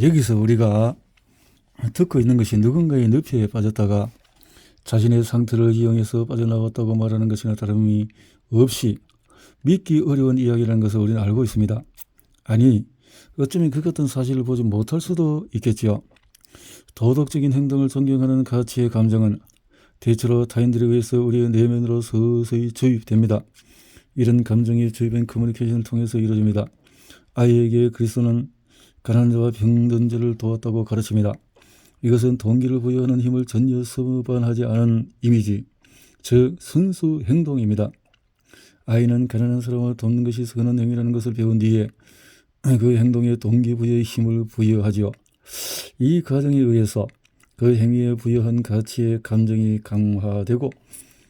여기서 우리가 듣고 있는 것이 누군가의 늪에 빠졌다가 자신의 상태를 이용해서 빠져나왔다고 말하는 것이나 다름이 없이 믿기 어려운 이야기라는 것을 우리는 알고 있습니다. 아니, 어쩌면 그 같은 사실을 보지 못할 수도 있겠지요. 도덕적인 행동을 존경하는 가치의 감정은 대체로 타인들에 의해서 우리의 내면으로 서서히 주입됩니다. 이런 감정이 주입된 커뮤니케이션을 통해서 이루어집니다. 아이에게 그리스도는 가난한 자와 병든 자를 도왔다고 가르칩니다. 이것은 동기를 부여하는 힘을 전혀 서반하지 않은 이미지, 즉 순수 행동입니다. 아이는 가난한 사람을 돕는 것이 선한 행위라는 것을 배운 뒤에 그 행동에 동기부여의 힘을 부여하지요. 이 과정에 의해서 그 행위에 부여한 가치의 감정이 강화되고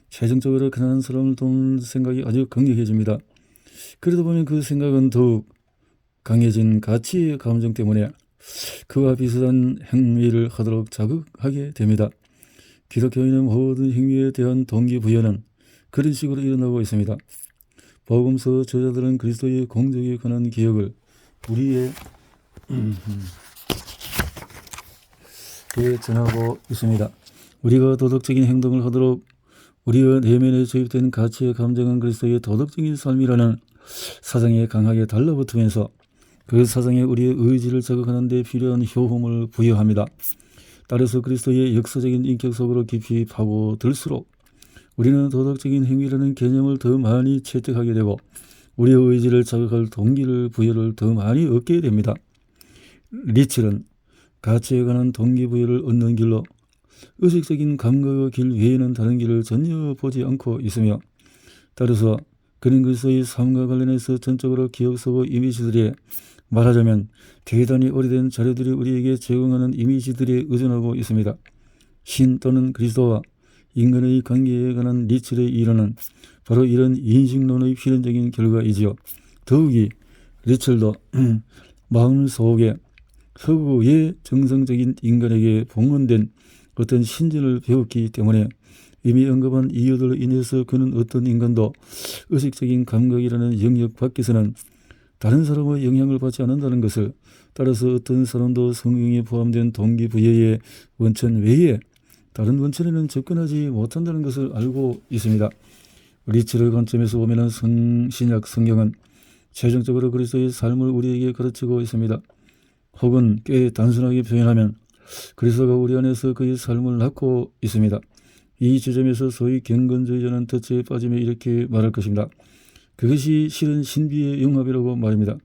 최종적으로 가난한 사람을 돕는 생각이 아주 강력해집니다. 그러다 보면 그 생각은 더욱 강해진 가치의 감정 때문에 그와 비슷한 행위를 하도록 자극하게 됩니다. 기독교인의 모든 행위에 대한 동기부여는 그런 식으로 일어나고 있습니다. 복음서 저자들은 그리스도의 공적에 관한 기억을 우리에게 전하고 있습니다. 우리가 도덕적인 행동을 하도록 우리의 내면에 주입된 가치의 감정은 그리스도의 도덕적인 삶이라는 사상에 강하게 달라붙으면서 그 사상에 우리의 의지를 자극하는 데 필요한 효험을 부여합니다. 따라서 그리스도의 역사적인 인격 속으로 깊이 파고들수록 우리는 도덕적인 행위라는 개념을 더 많이 채택하게 되고 우리의 의지를 자극할 동기를 부여를 더 많이 얻게 됩니다. 리첼은 가치에 관한 동기부여를 얻는 길로 의식적인 감각의 길 외에는 다른 길을 전혀 보지 않고 있으며, 따라서 그는 그리스도의 삶과 관련해서 전적으로 기억 속의 이미지들에 말하자면 대단히 오래된 자료들이 우리에게 제공하는 이미지들에 의존하고 있습니다. 신 또는 그리스도와 인간의 관계에 관한 리첼의 이론은 바로 이런 인식론의 필연적인 결과이지요. 더욱이 리첼도 마음 속에 서구의 정상적인 인간에게 봉헌된 어떤 신전을 배웠기 때문에 이미 언급한 이유들로 인해서 그는 어떤 인간도 의식적인 감각이라는 영역 밖에서는 다른 사람의 영향을 받지 않는다는 것을, 따라서 어떤 사람도 성경에 포함된 동기부여의 원천 외에 다른 원천에는 접근하지 못한다는 것을 알고 있습니다. 리첼의 관점에서 보면 신약 성경은 최종적으로 그리스도의 삶을 우리에게 가르치고 있습니다. 혹은 꽤 단순하게 표현하면 그리스도가 우리 안에서 그의 삶을 낳고 있습니다. 이 지점에서 소위 경건주의자는 덫에 빠지며 이렇게 말할 것입니다. 그것이 실은 신비의 융합이라고 말입니다.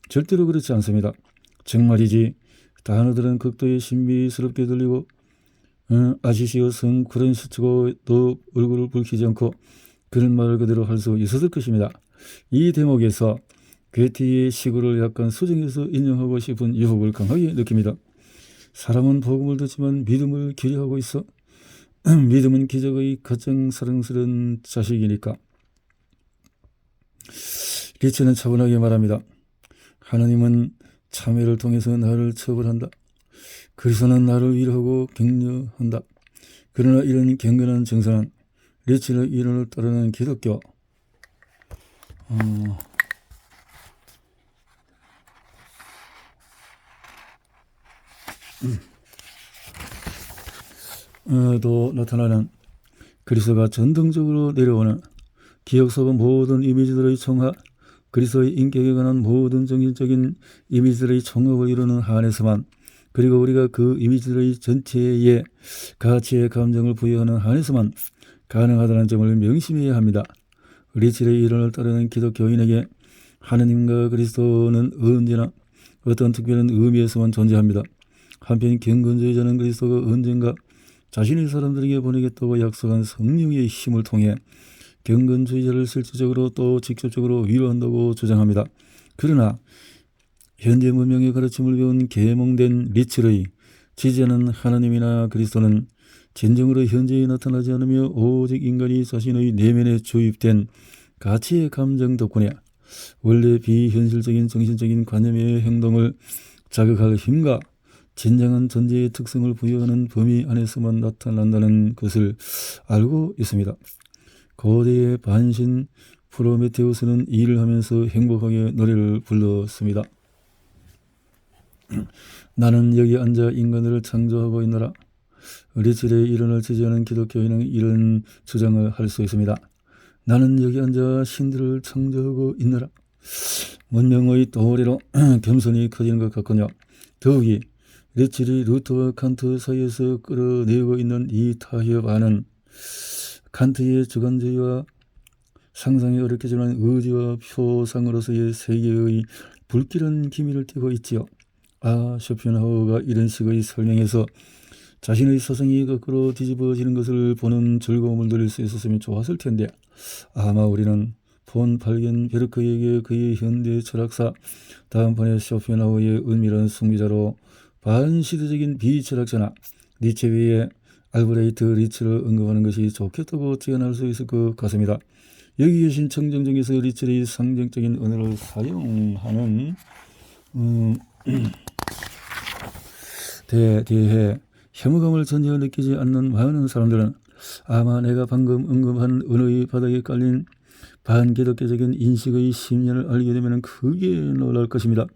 절대로 그렇지 않습니다. 정말이지 단어들은 극도의 신비스럽게 들리고 아시시오 성 쿠렌시치고 또 얼굴을 붉히지 않고 그런 말을 그대로 할 수 있었을 것입니다. 이 대목에서 괴티의 시구를 약간 수정해서 인용하고 싶은 유혹을 강하게 느낍니다. 사람은 복음을 듣지만 믿음을 기려하고 있어. 믿음은 기적의 가장 사랑스러운 자식이니까. 리체는 차분하게 말합니다. 하나님은 참회를 통해서 나를 처벌한다. 그리스도는 나를 위로하고 격려한다. 그러나 이런 경건한 정서는 리체의 이론을 따르는 기독교 도 나타나는 그리스도가 전통적으로 내려오는 기억 속의 모든 이미지들의 총합, 그리스도의 인격에 관한 모든 정신적인 이미지들의 총합을 이루는 한에서만, 그리고 우리가 그 이미지들의 전체의 가치의 감정을 부여하는 한에서만 가능하다는 점을 명심해야 합니다. 리첼의 이론을 따르는 기독교인에게 하느님과 그리스도는 언제나 어떤 특별한 의미에서만 존재합니다. 한편 경건주의자는 그리스도가 언젠가 자신의 사람들에게 보내겠다고 약속한 성령의 힘을 통해 경건주의자를 실질적으로 또 직접적으로 위로한다고 주장합니다. 그러나 현재 문명의 가르침을 배운 계몽된 리첼의 지지하는 하나님이나 그리스도는 진정으로 현재에 나타나지 않으며 오직 인간이 자신의 내면에 주입된 가치의 감정 덕분에 원래 비현실적인 정신적인 관념의 행동을 자극할 힘과 진정한 존재의 특성을 부여하는 범위 안에서만 나타난다는 것을 알고 있습니다. 고대의 반신 프로메테우스는 일을 하면서 행복하게 노래를 불렀습니다. 나는 여기 앉아 인간들을 창조하고 있노라. 리첼의 이론을 지지하는 기독교인은 이런 주장을 할 수 있습니다. 나는 여기 앉아 신들을 창조하고 있노라. 문명의 도래로 겸손이 커지는 것 같군요. 더욱이 리첼이 루터와 칸트 사이에서 끌어내고 있는 이 타협안은 칸트의 주관주의와 상상이 어렵겠지만 의지와 표상으로서의 세계의 불길한 기미를 띠고 있지요. 쇼펜하우어가 이런 식의 설명에서 자신의 사상이 거꾸로 뒤집어지는 것을 보는 즐거움을 누릴 수 있었으면 좋았을 텐데, 아마 우리는 폰 발겐베르크에게 그의 현대 철학사, 다음번에 쇼펜하우어의 은밀한 승리자로 반시대적인 비철학자나 니체 외에 알브레이트 리첼을 언급하는 것이 좋겠다고 제안할 수 있을 것 같습니다. 여기 계신 청정 중에서 리첼의 상징적인 언어를 사용하는 대해 혐오감을 전혀 느끼지 않는 많은 사람들은 아마 내가 방금 언급한 언어의 바닥에 깔린 반기독교적인 인식의 심리를 알게 되면 크게 놀랄 것입니다.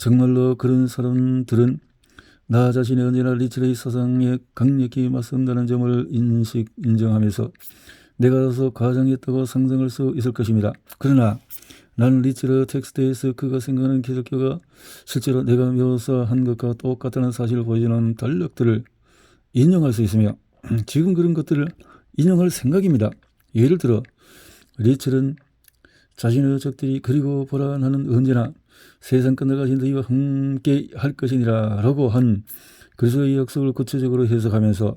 정말로 그런 사람들은 나 자신이 언제나 리첼의 사상에 강력히 맞선다는 점을 인정하면서 내가 더 과장했다고 상상할 수 있을 것입니다. 그러나 나는 리첼의 텍스트에서 그가 생각하는 기독교가 실제로 내가 묘사한 것과 똑같다는 사실을 보여주는 달력들을 인용할 수 있으며 지금 그런 것들을 인용할 생각입니다. 예를 들어 리첼은 자신의 적들이 그리고 보라 나는 언제나 세상 끝날까지 너희와 함께 할 것이니라 라고 한 그리스도의 약속을 구체적으로 해석하면서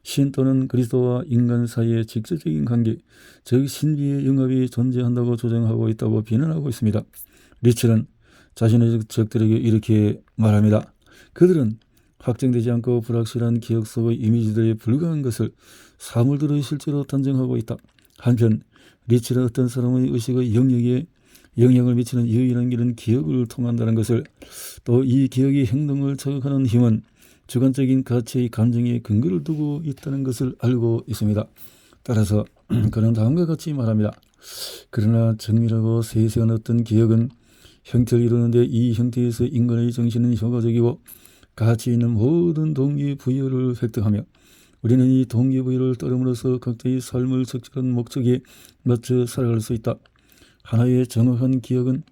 신 또는 그리스도와 인간 사이의 직접적인 관계, 즉 신비의 영합이 존재한다고 주장하고 있다고 비난하고 있습니다. 리첼은 자신의 적들에게 이렇게 말합니다. 그들은 확정되지 않고 불확실한 기억 속의 이미지들에 불과한 것을 사물들의 실제로 단정하고 있다. 한편 리첼은 어떤 사람의 의식의 영역에 영향을 미치는 유일한 길은 기억을 통한다는 것을, 또 이 기억이 행동을 자극하는 힘은 주관적인 가치의 감정에 근거를 두고 있다는 것을 알고 있습니다. 따라서 그는 다음과 같이 말합니다. 그러나 정밀하고 세세한 어떤 기억은 형태를 이루는데 이 형태에서 인간의 정신은 효과적이고 가치 있는 모든 동기부여를 획득하며 우리는 이 동기부여를 따름으로써 각자의 삶을 적절한 목적에 맞춰 살아갈 수 있다. 하나의 정확한 기억은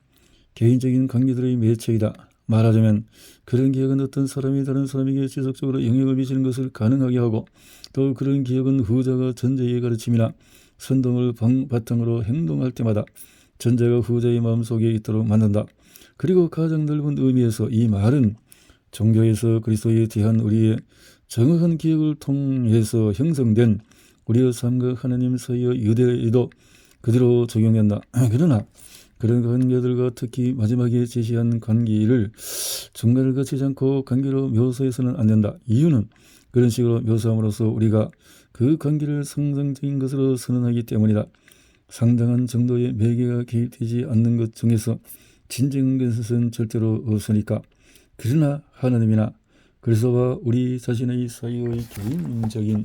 개인적인 관계들의 매체이다. 말하자면 그런 기억은 어떤 사람이 다른 사람에게 지속적으로 영향을 미치는 것을 가능하게 하고, 또 그런 기억은 후자가 전자의 가르침이나 선동을 바탕으로 행동할 때마다 전자가 후자의 마음속에 있도록 만든다. 그리고 가장 넓은 의미에서 이 말은 종교에서 그리스도에 대한 우리의 정확한 기억을 통해서 형성된 우리의 삶과 하나님 사이의 유대에도 그대로 적용된다. 그러나 그런 관계들과 특히 마지막에 제시한 관계를 중간을 거치지 않고 관계로 묘사해서는 안 된다. 이유는 그런 식으로 묘사함으로써 우리가 그 관계를 상상적인 것으로 선언하기 때문이다. 상당한 정도의 매개가 개입되지 않는 것 중에서 진정한 것은 절대로 없으니까. 그러나 하나님이나 그리스도와 우리 자신의 사이의 개인적인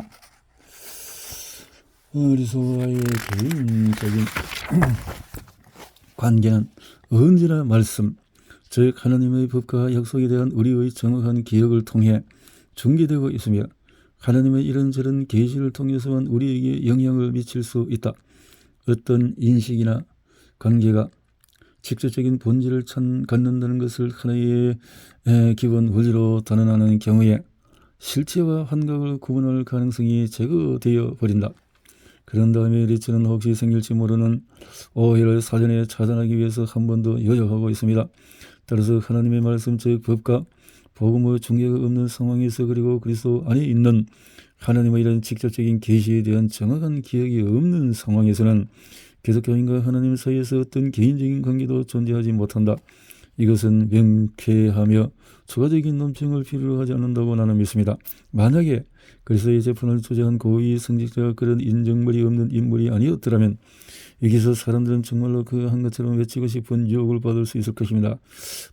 관계는 언제나 말씀, 즉 하나님의 법과 약속에 대한 우리의 정확한 기억을 통해 중개되고 있으며 하나님의 이런저런 계시를 통해서만 우리에게 영향을 미칠 수 있다. 어떤 인식이나 관계가 직접적인 본질을 갖는다는 것을 하나의 기본 원리로 단언하는 경우에 실체와 환각을 구분할 가능성이 제거되어 버린다. 그런 다음에 리첼은 혹시 생길지 모르는 오해를 사전에 차단하기 위해서 한 번 더 요약하고 있습니다. 따라서 하나님의 말씀, 즉 법과 복음의 중개가 없는 상황에서, 그리고 그리스도 안에 있는 하나님의 이런 직접적인 계시에 대한 정확한 기억이 없는 상황에서는 기독교인과 하나님 사이에서 어떤 개인적인 관계도 존재하지 못한다. 이것은 명쾌하며 추가적인 논평을 필요로 하지 않는다고 나는 믿습니다. 만약에 그리스도의 재판을 주재한 고위 성직자가 그런 인정물이 없는 인물이 아니었더라면 여기서 사람들은 정말로 그 한 것처럼 외치고 싶은 유혹을 받을 수 있을 것입니다.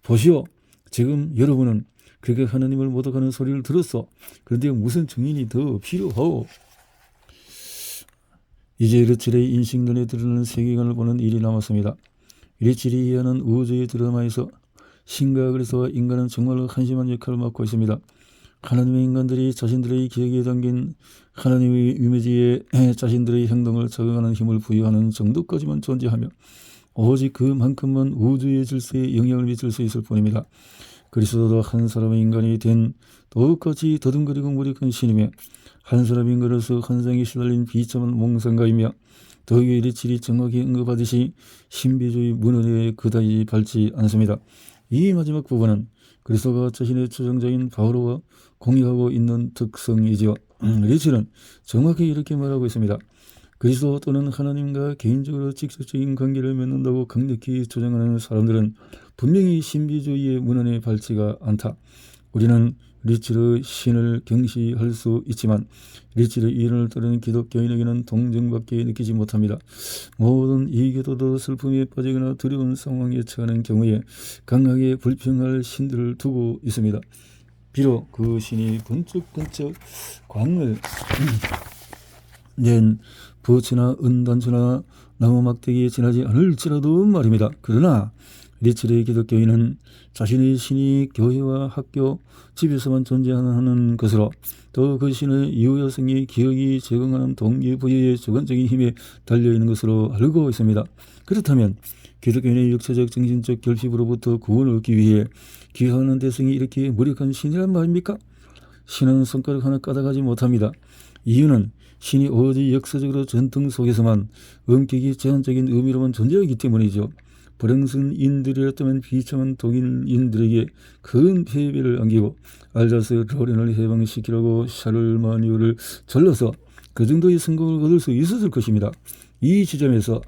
보시오, 지금 여러분은 그렇게 하나님을 모독하는 소리를 들었어. 그런데 무슨 증인이 더 필요하오? 이제 르첼의 인식 눈에 드러나는 세계관을 보는 일이 남았습니다. 르첼이 이해하는 우주의 드라마에서 신과 그리스도와 인간은 정말로 한심한 역할을 맡고 있습니다. 하나님의 인간들이 자신들의 기억에 담긴 하나님의 이미지에 자신들의 행동을 적응하는 힘을 부여하는 정도까지만 존재하며 오직 그만큼만 우주의 질서에 영향을 미칠 수 있을 뿐입니다. 그리스도도 한 사람의 인간이 된 똑같이 더듬거리고 무력한 신이며 한 사람의 인간으로서 환상에 시달린 비참한 몽상가이며 더욱이 르첼이 정확히 언급하듯이 신비주의 문헌에 그다지 밝지 않습니다. 이 마지막 부분은 그리스도가 자신의 초정자인 바오로와 공유하고 있는 특성이지요. 르첼은 정확히 이렇게 말하고 있습니다. 그리스도 또는 하나님과 개인적으로 직접적인 관계를 맺는다고 강력히 주장하는 사람들은 분명히 신비주의의 문헌에 밝지가 않다. 우리는 르첼의 신을 경시할 수 있지만 르첼의 이론을 따르는 기독교인에게는 동정밖에 느끼지 못합니다. 모든 이교도도 슬픔에 빠지거나 두려운 상황에 처하는 경우에 강하게 불평할 신들을 두고 있습니다. 비록 그 신이 번쩍번쩍 광을 낸 부츠나 은단추나 나무 막대기에 지나지 않을지라도 말입니다. 그러나 르첼의 기독교인은 자신의 신이 교회와 학교, 집에서만 존재하는 것으로 또 그 신의 유효성이 기억이 적응하는 동기부여의 주관적인 힘에 달려있는 것으로 알고 있습니다. 그렇다면 기독교인의 육체적 정신적 결핍으로부터 구원을 얻기 위해 기도하는 대상이 이렇게 무력한 신이란 말입니까? 신은 손가락 하나 까닭하지 못합니다. 이유는 신이 오직 역사적으로 전통 속에서만 엄격히 제한적인 의미로만 존재하기 때문이죠. 불행성인들이었다면 비참한 독일인들에게 큰 패배를 안기고 알자스 로렌을 해방시키려고 샤를마니오를 절러서 그 정도의 성공을 얻을 수 있었을 것입니다. 이 지점에서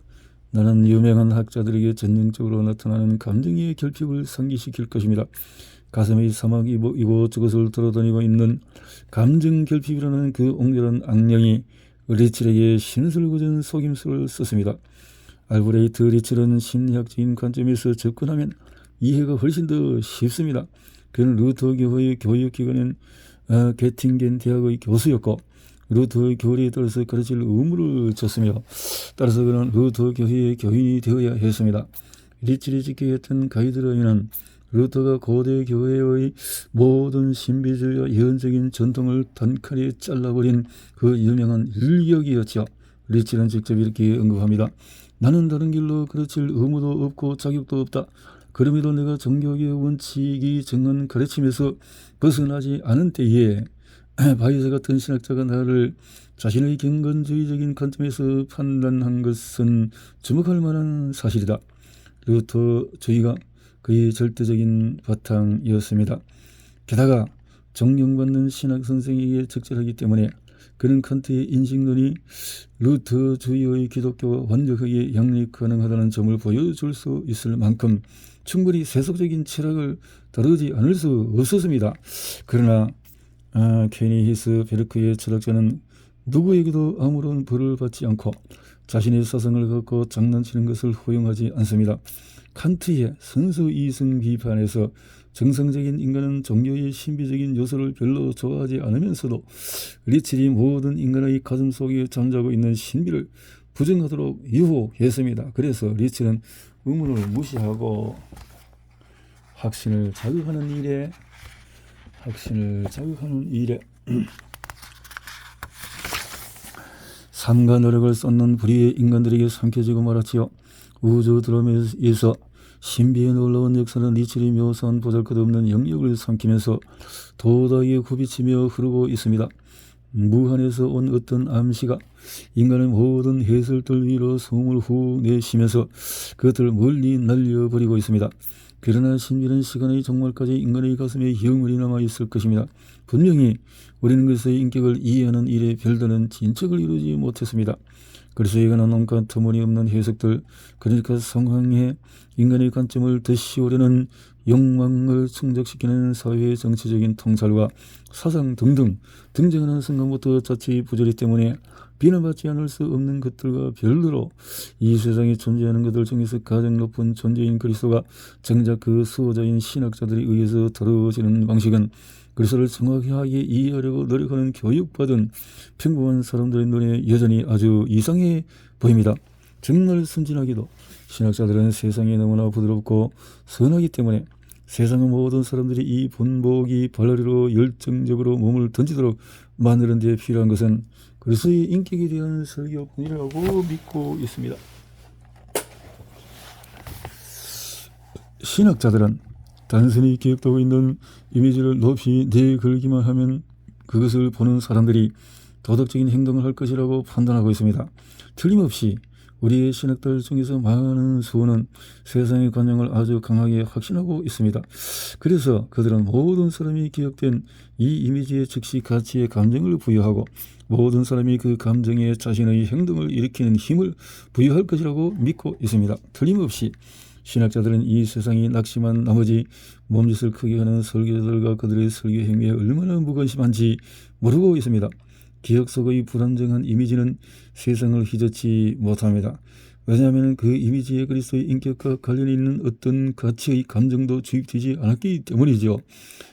나는 유명한 학자들에게 전형적으로 나타나는 감정의 결핍을 상기시킬 것입니다. 가슴의 사막이 이곳저곳을 돌아다니고 있는 감정 결핍이라는 그 옹졸한 악령이 르첼에게 신술고전 속임수를 썼습니다. 알브레이트 르첼은 심리학적인 관점에서 접근하면 이해가 훨씬 더 쉽습니다. 그는 루터 교회의 교육기관인 게팅겐 대학의 교수였고 루터의 교리에 따라서 가르칠 의무를 졌으며 따라서 그는 루터 교회의 교인이 되어야 했습니다. 르첼이 지키게 했던 가이드라인은 루터가 고대 교회의 모든 신비주의와 예언적인 전통을 단칼에 잘라버린 그 유명한 일격이었죠. 르첼은 직접 이렇게 언급합니다. 나는 다른 길로 가르칠 의무도 없고 자격도 없다. 그럼에도 내가 종교개혁 원칙이 정한 가르침에서 벗어나지 않은 때에 바이스 같은 신학자가 나를 자신의 경건주의적인 관점에서 판단한 것은 주목할 만한 사실이다. 루터주의가 그의 절대적인 바탕이었습니다. 게다가 존경받는 신학 선생에게 적절하기 때문에 그는 칸트의 인식론이 루터주의의 기독교와 완벽하게 양립 가능하다는 점을 보여줄 수 있을 만큼 충분히 세속적인 철학을 다루지 않을 수 없었습니다. 그러나 케니 히스 베르크의 철학자는 누구에게도 아무런 벌을 받지 않고 자신의 사상을 갖고 장난치는 것을 허용하지 않습니다. 칸트의 선수 이승 비판에서 정상적인 인간은 종교의 신비적인 요소를 별로 좋아하지 않으면서도 르첼이 모든 인간의 가슴 속에 잠자고 있는 신비를 부정하도록 유혹했습니다. 그래서 르첼은 의문을 무시하고 확신을 자극하는 일에 삶과 노력을 쏟는 불의의 인간들에게 삼켜지고 말았지요. 우주 드라마에서 신비의 놀라운 역사는 르첼이 묘사한 보잘것없는 영역을 삼키면서 도덕에 굽이치며 흐르고 있습니다. 무한에서 온 어떤 암시가 인간의 모든 해설들 위로 소음을 후 내쉬면서 그것들을 멀리 날려버리고 있습니다. 그러나 신비는 시간의 종말까지 인간의 가슴에 영원히 남아있을 것입니다. 분명히 우리는 그리스도의 인격을 이해하는 일에 별다른 진척을 이루지 못했습니다. 그리스도에 관한 온갖 터무니없는 해석들, 그러니까 성황에 인간의 관점을 드시오려는 욕망을 충족시키는 사회 정치적인 통찰과 사상 등등 등장하는 순간부터 자체의 부조리 때문에 비난받지 않을 수 없는 것들과 별도로 이 세상에 존재하는 것들 중에서 가장 높은 존재인 그리스도가 정작 그 수호자인 신학자들에 의해서 다루어지는 방식은 그리스도를 정확하게 이해하려고 노력하는 교육받은 평범한 사람들의 눈에 여전히 아주 이상해 보입니다. 정말 순진하게도 신학자들은 세상이 너무나 부드럽고 선하기 때문에 세상의 모든 사람들이 이 본보기 발랄이로 열정적으로 몸을 던지도록 만드는 데 필요한 것은 그리스도의 인격에 대한 설교뿐이라고 믿고 있습니다. 신학자들은 단순히 기억되고 있는 이미지를 높이 내걸기만 하면 그것을 보는 사람들이 도덕적인 행동을 할 것이라고 판단하고 있습니다. 틀림없이 우리의 신학들 중에서 많은 수는 세상의 관념을 아주 강하게 확신하고 있습니다. 그래서 그들은 모든 사람이 기억된 이 이미지에 즉시 가치의 감정을 부여하고 모든 사람이 그 감정에 자신의 행동을 일으키는 힘을 부여할 것이라고 믿고 있습니다. 틀림없이 신학자들은 이 세상이 낙심한 나머지 몸짓을 크게 하는 설교자들과 그들의 설교 행위에 얼마나 무관심한지 모르고 있습니다. 기억 속의 불안정한 이미지는 세상을 휘젓지 못합니다. 왜냐하면 그 이미지에 그리스도의 인격과 관련이 있는 어떤 가치의 감정도 주입되지 않았기 때문이죠.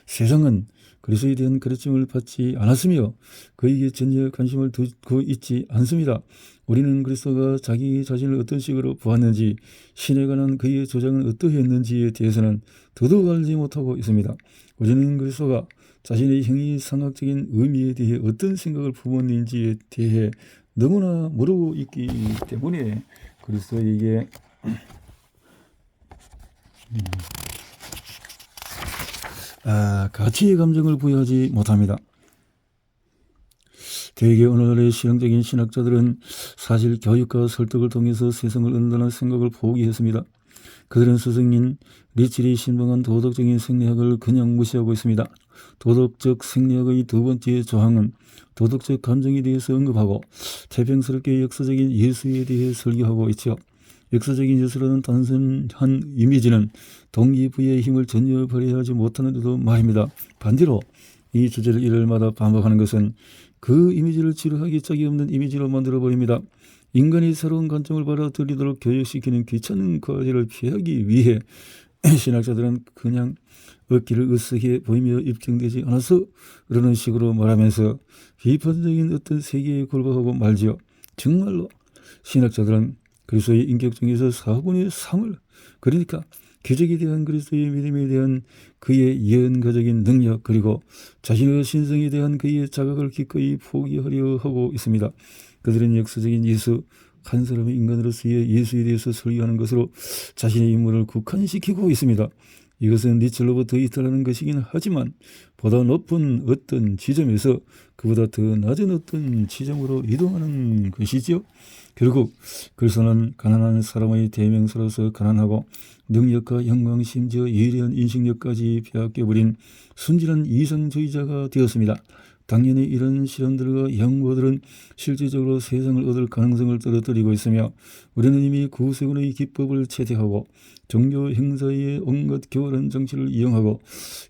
세상은 그리스도에 대한 가르침을 받지 않았으며 그에게 전혀 관심을 두고 있지 않습니다. 우리는 그리스도가 자기 자신을 어떤 식으로 보았는지, 신에 관한 그의 주장은 어떠했는지에 대해서는 더더욱 알지 못하고 있습니다. 우리는 그리스도가 자신의 형이상학적인 의미에 대해 어떤 생각을 품었는지에 대해 너무나 모르고 있기 때문에 그리스도에게 가치의 감정을 부여하지 못합니다. 대개 오늘날의 실용적인 신학자들은 사실 교육과 설득을 통해서 세상을 은다는 생각을 포기했습니다. 그들은 스승인 리첼이 신봉한 도덕적인 생리학을 그냥 무시하고 있습니다. 도덕적 생리학의 두 번째 조항은 도덕적 감정에 대해서 언급하고 태평스럽게 역사적인 예수에 대해 설교하고 있죠. 역사적인 예수라는 단순한 이미지는 동기부여의 힘을 전혀 발휘하지 못하는데도 말입니다. 반대로 이 주제를 일요일마다 반복하는 것은 그 이미지를 지루하기 짝이 없는 이미지로 만들어버립니다. 인간이 새로운 관점을 받아들이도록 교육시키는 귀찮은 과제를 피하기 위해 신학자들은 그냥 어깨를 으쓱해 보이며 입증되지 않아서 그러는 식으로 말하면서 비판적인 어떤 세계에 굴복하고 말지요. 정말로 신학자들은 그리스도의 인격 중에서 4분의 3을, 그러니까 기적에 대한 그리스도의 믿음에 대한 그의 예언가적인 능력, 그리고 자신의 신성에 대한 그의 자각을 기꺼이 포기하려 하고 있습니다. 그들은 역사적인 예수, 한 사람의 인간으로서의 예수에 대해서 설교하는 것으로 자신의 인물을 국한시키고 있습니다. 이것은 니첼로부터 잇따르는 것이긴 하지만 보다 높은 어떤 지점에서 그보다 더 낮은 어떤 지점으로 이동하는 것이죠. 결국 그리스도는 가난한 사람의 대명사로서 가난하고 능력과 영광 심지어 예리한 인식력까지 빼앗겨버린 순진한 이상주의자가 되었습니다. 당연히 이런 실험들과 연구들은 실질적으로 세상을 얻을 가능성을 떨어뜨리고 있으며 우리는 이미 구세군의 기법을 채택하고 종교 행사의 온갖 교활한 정치를 이용하고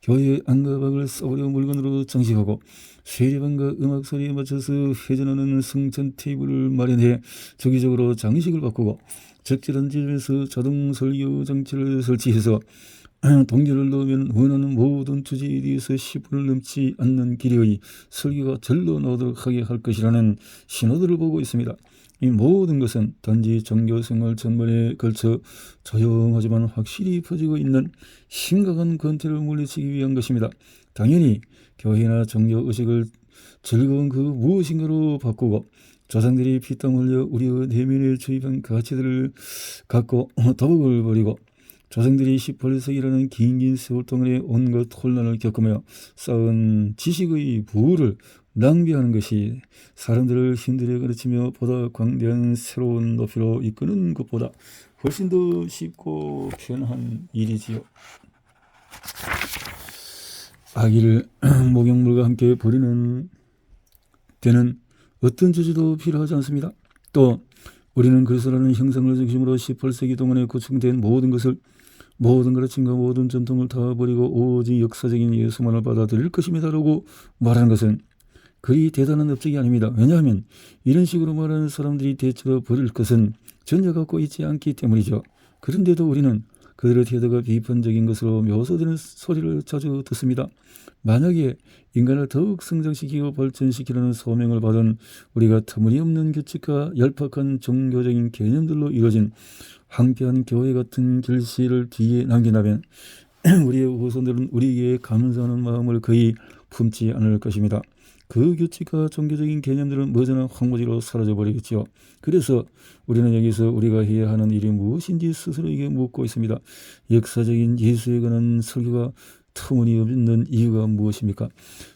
교회 안가박을 싸구려 물건으로 장식하고 세례반과 음악 소리에 맞춰서 회전하는 성찬 테이블을 마련해 주기적으로 장식을 바꾸고 적절한 지점에서 자동 설교 장치를 설치해서 동료를 넣으면 원하는 모든 주제에 대해서 10분을 넘지 않는 길이의 설교가 절로 나오도록 하게 할 것이라는 신호들을 보고 있습니다. 이 모든 것은 단지 종교생활 전반에 걸쳐 조용하지만 확실히 퍼지고 있는 심각한 권태를 물리치기 위한 것입니다. 당연히 교회나 종교의식을 즐거운 그 무엇인가로 바꾸고 조상들이 피땀 흘려 우리의 내면에 주입한 가치들을 갖고 도박을 벌이고 조상들이 18세기라는 긴 세월 동안에 온갖 혼란을 겪으며 쌓은 지식의 부를 낭비하는 것이 사람들을 힘들게 가르치며 보다 광대한 새로운 높이로 이끄는 것보다 훨씬 더 쉽고 편한 일이지요. 아기를 목욕물과 함께 버리는 때는 어떤 저주도 필요하지 않습니다. 또 우리는 그리스도라는 형상을 중심으로 18세기 동안에 구축된 모든 가르침과 모든 전통을 다 버리고 오직 역사적인 예수만을 받아들일 것입니다라고 말하는 것은 그리 대단한 업적이 아닙니다. 왜냐하면 이런 식으로 말하는 사람들이 대체로 버릴 것은 전혀 갖고 있지 않기 때문이죠. 그런데도 우리는 그들의 태도가 비판적인 것으로 묘사되는 소리를 자주 듣습니다. 만약에 인간을 더욱 성장시키고 발전시키려는 소명을 받은 우리가 터무니없는 규칙과 얄팍한 종교적인 개념들로 이루어진 황폐한 교회 같은 결실을 뒤에 남긴다면 우리의 후손들은 우리에게 감사하는 마음을 거의 품지 않을 것입니다. 그 규칙과 종교적인 개념들은 머지나 황무지로 사라져버리겠지요. 그래서 우리는 여기서 우리가 해야 하는 일이 무엇인지 스스로에게 묻고 있습니다. 역사적인 예수에 관한 설교가 터무니없는 이유가 무엇입니까?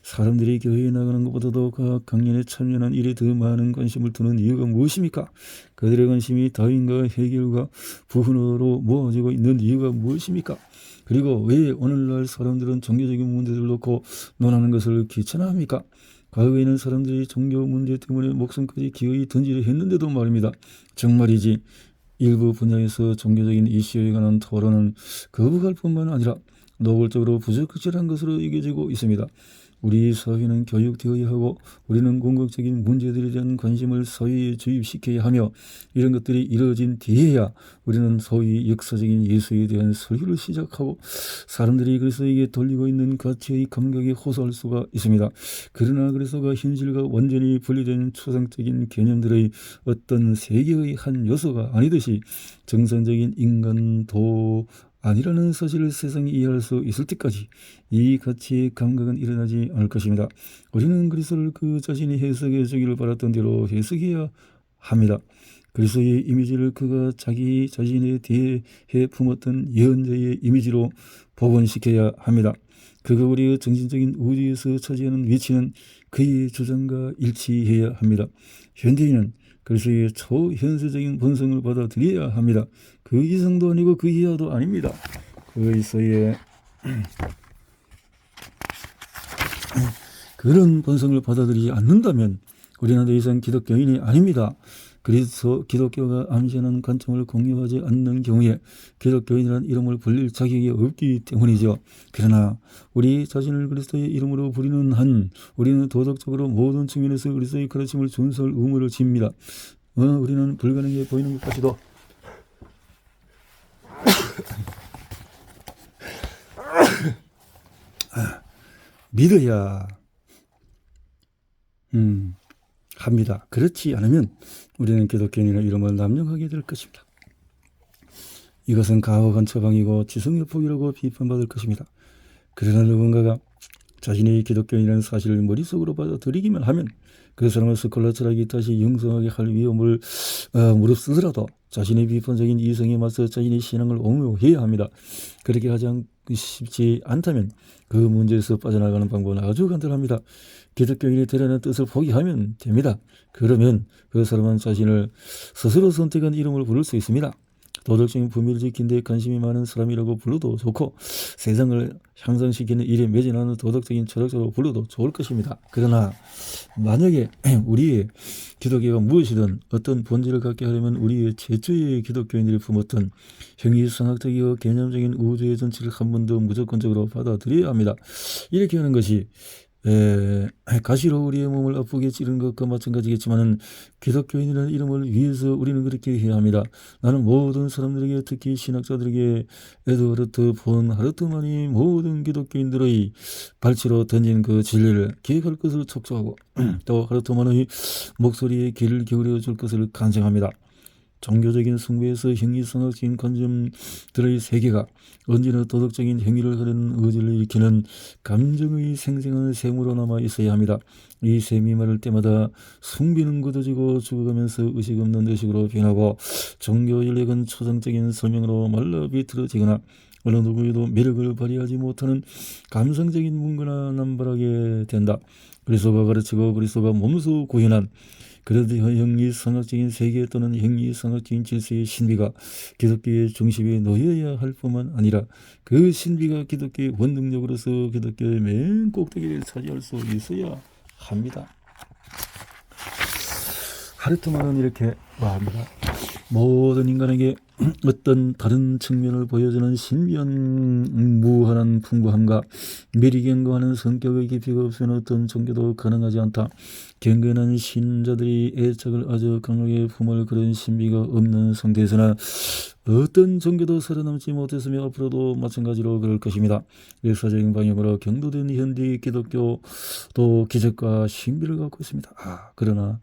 사람들이 교회에 나가는 것보다도 각 강연에 참여하는 일에 더 많은 관심을 두는 이유가 무엇입니까? 그들의 관심이 다윈과 해결과 부흥으로 모아지고 있는 이유가 무엇입니까? 그리고 왜 오늘날 사람들은 종교적인 문제들을 놓고 논하는 것을 귀찮아합니까? 과거에는 사람들이 종교 문제 때문에 목숨까지 기어이 던지려 했는데도 말입니다. 정말이지 일부 분야에서 종교적인 이슈에 관한 토론은 거부할 뿐만 아니라 노골적으로 부적절한 것으로 여겨지고 있습니다. 우리 사회는 교육되어야 하고 우리는 궁극적인 문제들에 대한 관심을 사회에 주입시켜야 하며 이런 것들이 이루어진 뒤에야 우리는 소위 역사적인 예수에 대한 설교를 시작하고 사람들이 그리스도에게 돌리고 있는 가치의 감각에 호소할 수가 있습니다. 그러나 그리스도가 현실과 완전히 분리된 초상적인 개념들의 어떤 세계의 한 요소가 아니듯이 정상적인 인간도 아니라는 사실을 세상이 이해할 수 있을 때까지 이 가치의 감각은 일어나지 않을 것입니다. 우리는 그리스도를 그 자신이 해석해 주기를 바랐던 대로 해석해야 합니다. 그리스도의 이미지를 그가 자기 자신에 대해 품었던 예언자의 이미지로 복원시켜야 합니다. 그가 우리의 정신적인 우주에서 차지하는 위치는 그의 주장과 일치해야 합니다. 현대인은 그리스도의 초현세적인 본성을 받아들여야 합니다. 그 이상도 아니고 그 이하도 아닙니다. 그리스도의 그런 본성을 받아들이지 않는다면 우리는 더 이상 기독교인이 아닙니다. 그래서 기독교가 암시하는 관점을 공유하지 않는 경우에 기독교인이라는 이름을 불릴 자격이 없기 때문이죠. 그러나 우리 자신을 그리스도의 이름으로 부리는 한 우리는 도덕적으로 모든 측면에서 그리스도의 가르침을 준수할 의무를 집니다. 우리는 불가능해 보이는 것까지도 믿어야 합니다. 그렇지 않으면 우리는 기독교인이라는 이름을 남용하게 될 것입니다. 이것은 가혹한 처방이고 지성의 폭이라고 비판받을 것입니다. 그러나 누군가가 자신이 기독교인이라는 사실을 머릿속으로 받아들이기만 하면 그 사람을 스콜라 철학이 다시 영성하게 할 위험을 무릅쓰더라도 자신의 비판적인 이성에 맞서 자신의 신앙을 옹호해야 합니다. 그렇게 하지 쉽지 않다면 그 문제에서 빠져나가는 방법은 아주 간단합니다. 기독교인이 되려는 뜻을 포기하면 됩니다. 그러면 그 사람은 자신을 스스로 선택한 이름을 부를 수 있습니다. 도덕적인 분별을 지킨 데 관심이 많은 사람이라고 불러도 좋고 세상을 향상시키는 일에 매진하는 도덕적인 철학자로 불러도 좋을 것입니다. 그러나 만약에 우리의 기독교가 무엇이든 어떤 본질을 갖게 하려면 우리의 최초의 기독교인들이 품었던 형이상학적이고 개념적인 우주의 전체를 한 번 더 무조건적으로 받아들여야 합니다. 이렇게 하는 것이 가시로 우리의 몸을 아프게 찌른 것과 마찬가지겠지만 기독교인이라는 이름을 위해서 우리는 그렇게 해야 합니다. 나는 모든 사람들에게 특히 신학자들에게 에드워드 본 하르트만이 모든 기독교인들의 발치로 던진 그 진리를 기억할 것을 촉구하고 또 하르트만의 목소리에 귀를 기울여 줄 것을 간청합니다. 종교적인 숭배에서 형이상학적인 관점들의 세계가 언제나 도덕적인 행위를 하려는 의지를 일으키는 감정의 생생한 셈으로 남아 있어야 합니다. 이 셈이 마를 때마다 숭배는 굳어지고 죽어가면서 의식 없는 의식으로 변하고 종교 인력은 초상적인 설명으로 말라 비틀어지거나 어느 누구에도 매력을 발휘하지 못하는 감성적인 문구나 남발하게 된다. 그리스도가 가르치고 그리스도가 몸소 구현한 그래도 형이상학적인 세계 또는 형이상학적인 질서의 신비가 기독교의 중심에 놓여야 할 뿐만 아니라 그 신비가 기독교의 원동력으로서 기독교의 맨 꼭대기를 차지할 수 있어야 합니다. 하르트만은 이렇게 말합니다. 모든 인간에게 어떤 다른 측면을 보여주는 신비한 무한한 풍부함과 미리 경고하는 성격의 깊이가 없으면 어떤 종교도 가능하지 않다. 경건한 신자들이 애착을 아주 강하게 품을 그런 신비가 없는 상태에서나 어떤 종교도 살아남지 못했으며 앞으로도 마찬가지로 그럴 것입니다. 역사적인 방향으로 경도된 현대 기독교도 기적과 신비를 갖고 있습니다. 그러나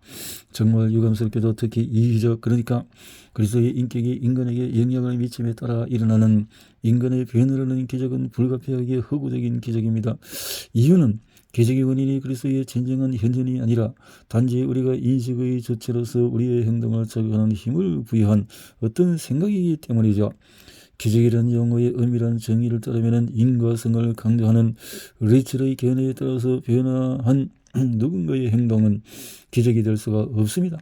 정말 유감스럽게도 특히 이기적, 그러니까 그리스도의 인격이 인간에게 영향을 미침에 따라 일어나는 인간의 변화라는 기적은 불가피하게 허구적인 기적입니다. 이유는 기적의 원인이 그리스도의 진정한 현존이 아니라 단지 우리가 인식의 주체로서 우리의 행동을 자극하는 힘을 부여한 어떤 생각이기 때문이죠. 기적이라는 용어의 엄밀한 정의를 따르면 인과성을 강조하는 리첼의 견해에 따라서 변화한 누군가의 행동은 기적이 될 수가 없습니다.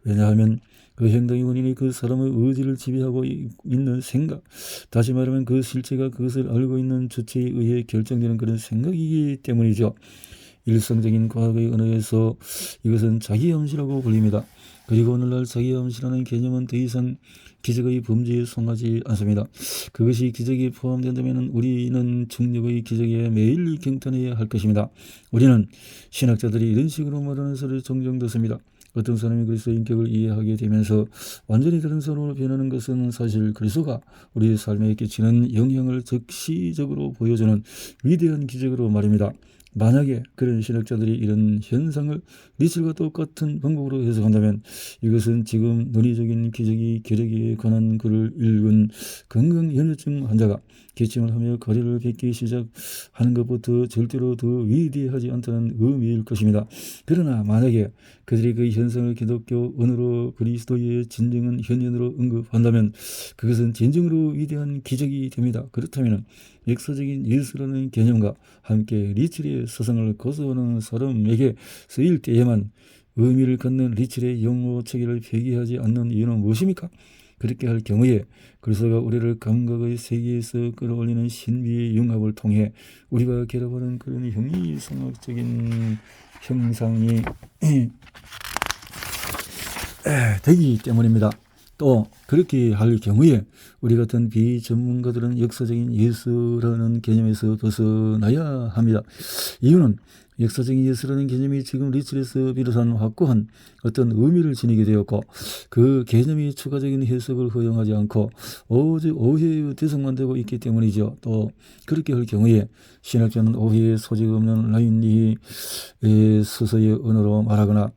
왜냐하면 그 행동의 원인이 그 사람의 의지를 지배하고 있는 생각, 다시 말하면 그 실체가 그것을 알고 있는 주체에 의해 결정되는 그런 생각이기 때문이죠. 일상적인 과학의 언어에서 이것은 자기암시라고 불립니다. 그리고 오늘날 자기암시라는 개념은 더 이상 기적의 범주에 속하지 않습니다. 그것이 기적에 포함된다면 우리는 중력의 기적에 매일 경탄해야 할 것입니다. 우리는 신학자들이 이런 식으로 말하는 소리를 종종 듣습니다. 어떤 사람이 그리스도의 인격을 이해하게 되면서 완전히 다른 사람으로 변하는 것은 사실 그리스도가 우리의 삶에 끼치는 영향을 즉시적으로 보여주는 위대한 기적으로 말입니다. 만약에 그런 신학자들이 이런 현상을 리첼과 똑같은 방법으로 해석한다면 이것은 지금 논리적인 기적이 기력에 관한 글을 읽은 건강연료증 환자가 기침을 하며 거리를 뱉기 시작하는 것부터 절대로 더 위대하지 않다는 의미일 것입니다. 그러나 만약에 그들이 그 현상을 기독교 언어로 그리스도의 진정한 현현으로 언급한다면 그것은 진정으로 위대한 기적이 됩니다. 그렇다면 역사적인 예수라는 개념과 함께 리첼의 사상을 고수하는 사람에게 쓰일 때에만 의미를 갖는 리첼의 용어 체계를 폐기하지 않는 이유는 무엇입니까? 그렇게 할 경우에 그리스도가 우리를 감각의 세계에서 끌어올리는 신비의 융합을 통해 우리가 결합하는 그런 형이상학적인 형상이 되기 때문입니다. 또 그렇게 할 경우에 우리 같은 비전문가들은 역사적인 예수라는 개념에서 벗어나야 합니다. 이유는 역사적인 예수라는 개념이 지금 리첼에서 비롯한 확고한 어떤 의미를 지니게 되었고 그 개념이 추가적인 해석을 허용하지 않고 오직 오해의 대상만 되고 있기 때문이죠. 또 그렇게 할 경우에 신학자는 오해의 소지가 없는 라인리히 스서의 언어로 말하거나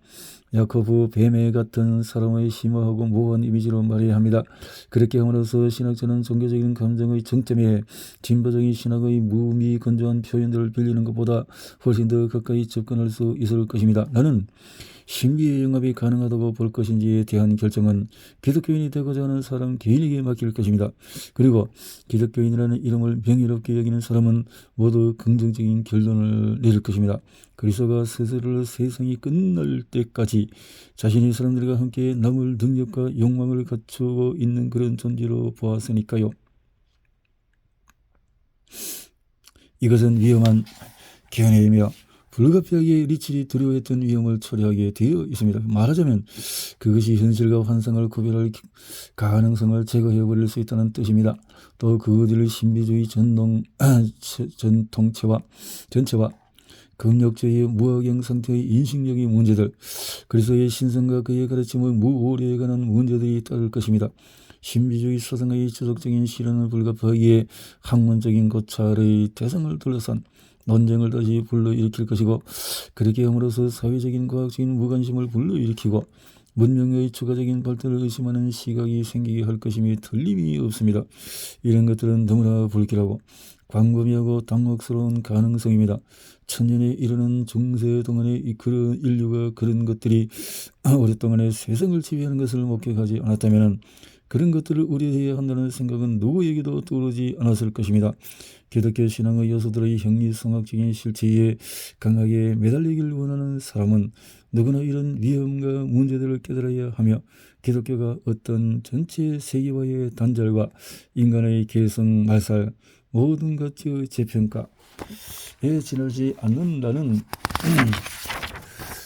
야코브 뱀의 같은 사람의 심오하고 모호한 이미지로 말해야 합니다. 그렇게 함으로써 신학자는 종교적인 감정의 정점에 진보적인 신학의 무미건조한 표현들을 빌리는 것보다 훨씬 더 가까이 접근할 수 있을 것입니다. 나는 신비의 영합이 가능하다고 볼 것인지에 대한 결정은 기독교인이 되고자 하는 사람 개인에게 맡길 것입니다. 그리고 기독교인이라는 이름을 명예롭게 여기는 사람은 모두 긍정적인 결론을 내릴 것입니다. 그리스도가 스스로 세상이 끝날 때까지 자신이 사람들과 함께 남을 능력과 욕망을 갖추고 있는 그런 존재로 보았으니까요. 이것은 위험한 견해이며 불가피하게 리첼이 두려워했던 위험을 초래하게 되어 있습니다. 말하자면 그것이 현실과 환상을 구별할 가능성을 제거해버릴 수 있다는 뜻입니다. 또 그들의 신비주의 전체와 금욕주의의 무학형 상태의 인식력의 문제들, 그리스도의 신성과 그의 가르침의 무오류에 관한 문제들이 따를 것입니다. 신비주의 사상의 지속적인 실현을 불가피하기에 학문적인 고찰의 대상을 둘러싼 논쟁을 다시 불러일으킬 것이고 그렇게 함으로써 사회적인 과학적인 무관심을 불러일으키고 문명의 추가적인 발달을 의심하는 시각이 생기게 할 것임이 틀림이 없습니다. 이런 것들은 너무나 불길하고 광범위하고 당혹스러운 가능성입니다. 천년에 이르는 중세 동안에 그런 인류가 그런 것들이 오랫동안에 세상을 지배하는 것을 목격하지 않았다면 그런 것들을 우려해야 한다는 생각은 누구에게도 떠오르지 않았을 것입니다. 기독교 신앙의 요소들의 형리성학적인 실체에 강하게 매달리길 원하는 사람은 누구나 이런 위험과 문제들을 깨달아야 하며 기독교가 어떤 전체 세계화의 단절과 인간의 개성 말살 모든 가치의 재평가에 지나지 않는다는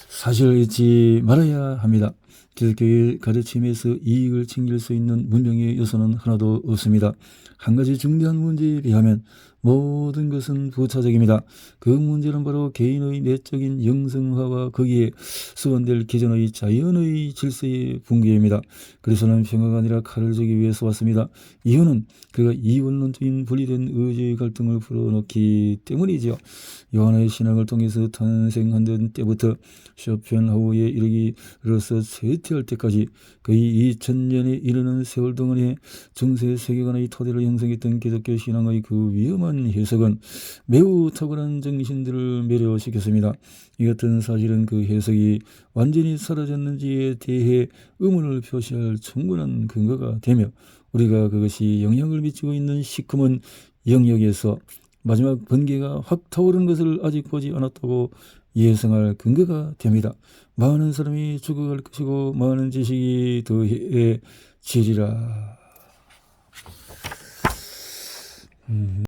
사실을 잊지 말아야 합니다. 기독교의 가르침에서 이익을 챙길 수 있는 문명의 요소는 하나도 없습니다. 한 가지 중대한 문제에 비하면 모든 것은 부차적입니다. 그 문제는 바로 개인의 내적인 영성화와 거기에 수반될 기존의 자연의 질서의 붕괴입니다. 그리스도는 평화가 아니라 칼을 주기 위해서 왔습니다. 이유는 그가 이원론적인 분리된 의지의 갈등을 풀어놓기 때문이지요. 요한의 신앙을 통해서 탄생한 때부터 쇼펜하우에 이르기로서 쇠퇴할 때까지 거의 2000년에 이르는 세월 동안에 중세 세계관의 토대를 형성했던 기독교 신앙의 그 위험한 해석은 매우 탁월한 정신들을 매료시켰습니다. 이 같은 사실은 그 해석이 완전히 사라졌는지에 대해 의문을 표시할 충분한 근거가 되며 우리가 그것이 영향을 미치고 있는 시커먼 영역에서 마지막 번개가 확 타오르는 것을 아직 보지 않았다고 예상할 근거가 됩니다. 많은 사람이 죽어갈 것이고 많은 지식이 더해지리라.